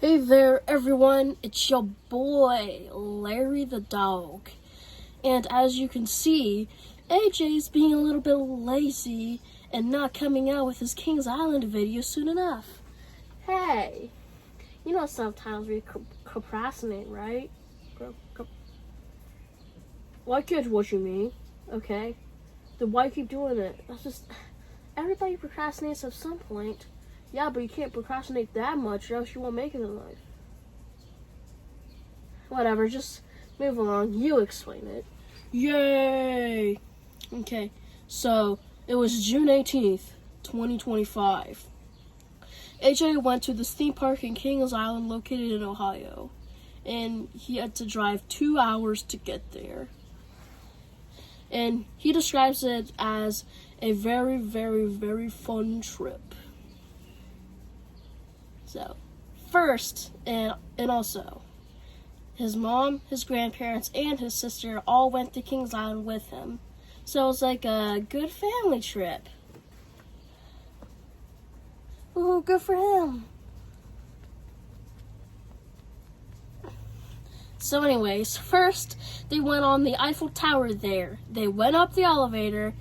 Hey there, everyone. It's your boy, Larry the Dog. And as you can see, AJ's being a little bit lazy and not coming out with his Kings Island video soon enough. Hey, you know sometimes we procrastinate, right? Well, I get what you mean, okay? Then why keep doing it? That's just... Everybody procrastinates at some point. Yeah, but you can't procrastinate that much or else you won't make it in life. Whatever, just move along. You explain it. Yay! Okay, so it was June 18th, 2025. AJ went to this theme park in Kings Island located in Ohio. And he had to drive 2 hours to get there. And he describes it as a very, very, very fun trip. So, first, and also, his mom, his grandparents, and his sister all went to Kings Island with him. So it was like a good family trip. Ooh, good for him. So anyways, first, they went on the Eiffel Tower there. They went up the elevator,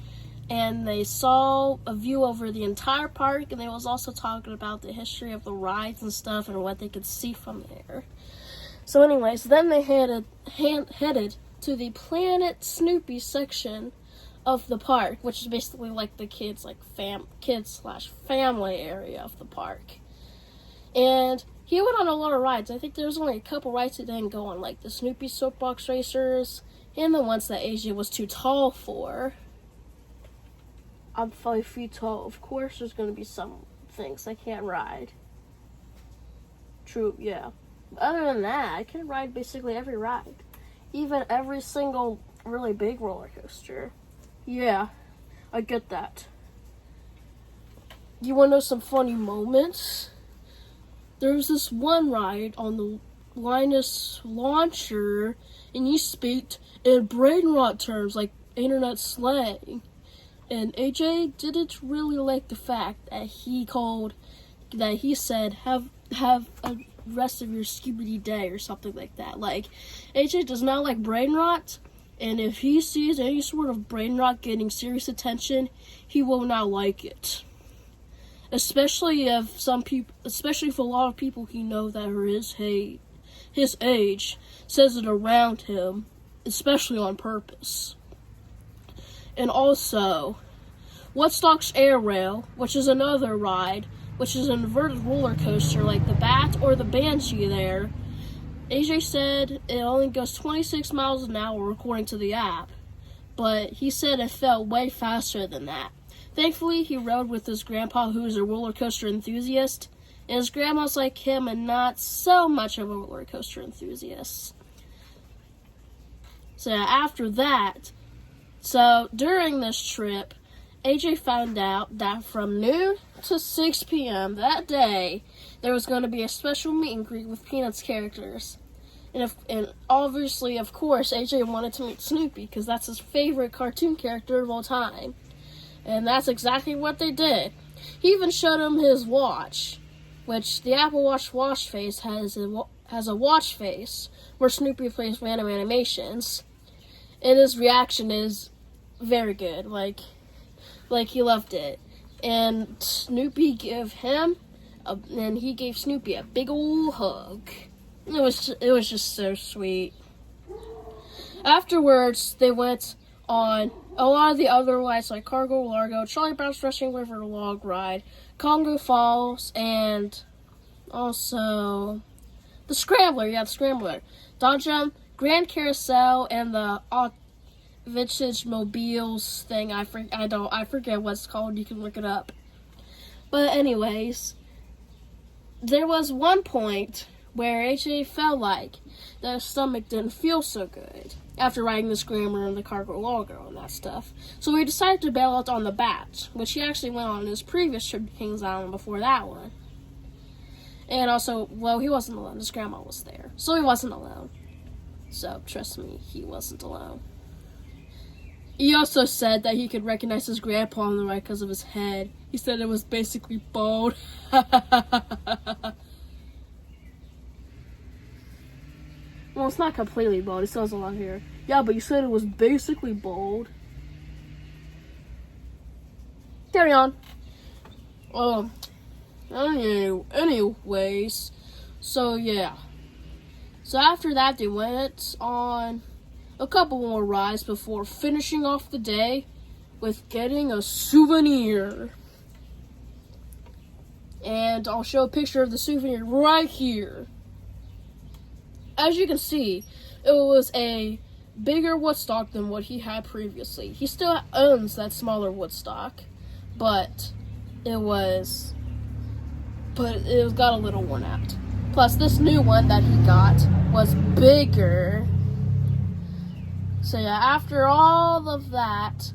and they saw a view over the entire park, and they was also talking about the history of the rides and stuff and what they could see from there. So anyways, then they headed to the Planet Snoopy section of the park, which is basically like the kids/family area of the park. And he went on a lot of rides. I think there was only a couple rides he didn't go on, like the Snoopy Soapbox Racers and the ones that AJ was too tall for. I'm 5 feet tall. Of course there's going to be some things I can't ride. True, yeah. Other than that, I can ride basically every ride. Even every single really big roller coaster. Yeah, I get that. You want to know some funny moments? There was this one ride on the Linus Launcher, and you speak in brain rot terms like internet slang. And AJ didn't really like the fact that he said, have a rest of your skibidi day or something like that. Like, AJ does not like brain rot, and if he sees any sort of brain rot getting serious attention, he will not like it. Especially if a lot of people he knows that are his age says it around him, especially on purpose. And also, Woodstock's Air Rail, which is another ride, which is an inverted roller coaster like the Bat or the Banshee there. AJ said it only goes 26 miles an hour according to the app, but he said it felt way faster than that. Thankfully, he rode with his grandpa, who is a roller coaster enthusiast, and his grandma's like him and not so much of a roller coaster enthusiast. So after that, during this trip, AJ found out that from noon to 6 p.m. that day, there was going to be a special meet and greet with Peanuts characters. And obviously, of course, AJ wanted to meet Snoopy because that's his favorite cartoon character of all time. And that's exactly what they did. He even showed him his watch, which the Apple Watch face has a watch face where Snoopy plays random animations. And his reaction is very good. Like he loved it. And Snoopy gave he gave Snoopy a big old hug. It was just so sweet. Afterwards, they went on a lot of the other rides like Cargo Largo, Charlie Brown's Rushing River Log Ride, Congo Falls, and also the Scrambler. Yeah, the Scrambler. Dodge Jump, Grand Carousel, and the Vintage Mobiles thing. I forget what it's called. You can look it up. But anyways, there was one point where AJ felt like his stomach didn't feel so good after riding the Scrambler and the Cargo Largo and that stuff. So he decided to bail out on the Bat, which he actually went on his previous trip to Kings Island before that one. And also, well, he wasn't alone. His grandma was there. So he wasn't alone. So, trust me, he wasn't alone. He also said that he could recognize his grandpa on the right because of his head. He said it was basically bald. not completely bald. It still has a lot of hair. Yeah, but you said it was basically bald. Carry on. Anyways, so yeah. So after that, they went on a couple more rides before finishing off the day with getting a souvenir. And I'll show a picture of the souvenir right here. As you can see, it was a bigger Woodstock than what he had previously. He still owns that smaller Woodstock, but it got a little worn out. Plus, this new one that he got was bigger. So yeah, after all of that,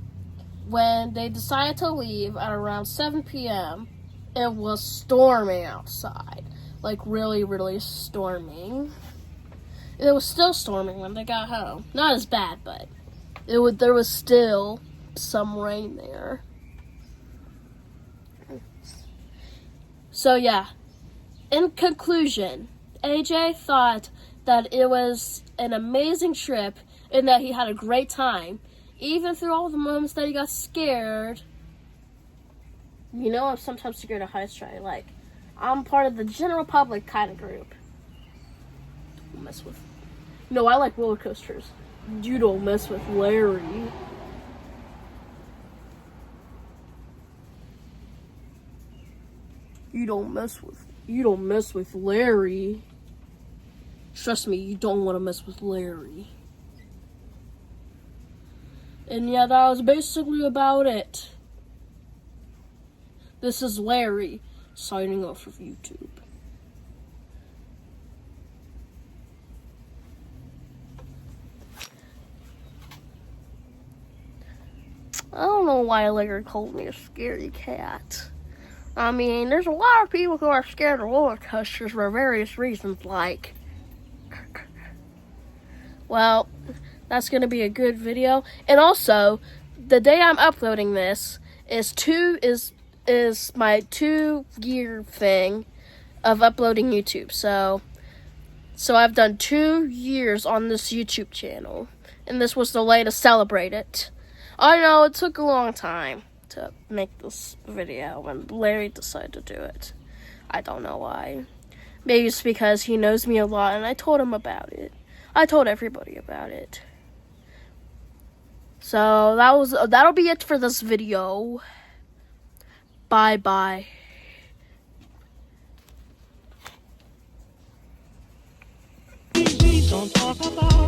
when they decided to leave at around 7 p.m., it was storming outside. Like, really, really storming. It was still storming when they got home. Not as bad, but there was still some rain there. So yeah, in conclusion, AJ thought that it was an amazing trip and that he had a great time. Even through all the moments that he got scared. You know, I'm sometimes scared of heights, right? Like, I'm part of the general public kind of group. Don't mess with. No, I like roller coasters. You don't mess with Larry. You don't mess with Larry. Trust me, you don't want to mess with Larry. And yeah, that was basically about it. This is Larry, signing off of YouTube. I don't know why Larry called me a scary cat. I mean, there's a lot of people who are scared of roller coasters for various reasons, like... Well, that's going to be a good video. And also, the day I'm uploading this is my 2-year thing of uploading YouTube. So I've done 2 years on this YouTube channel. And this was the way to celebrate it. I know it took a long time to make this video when Larry decided to do it. I don't know why. Maybe it's because he knows me a lot and I told him about it. I told everybody about it. So that'll be it for this video. Bye bye. Don't talk about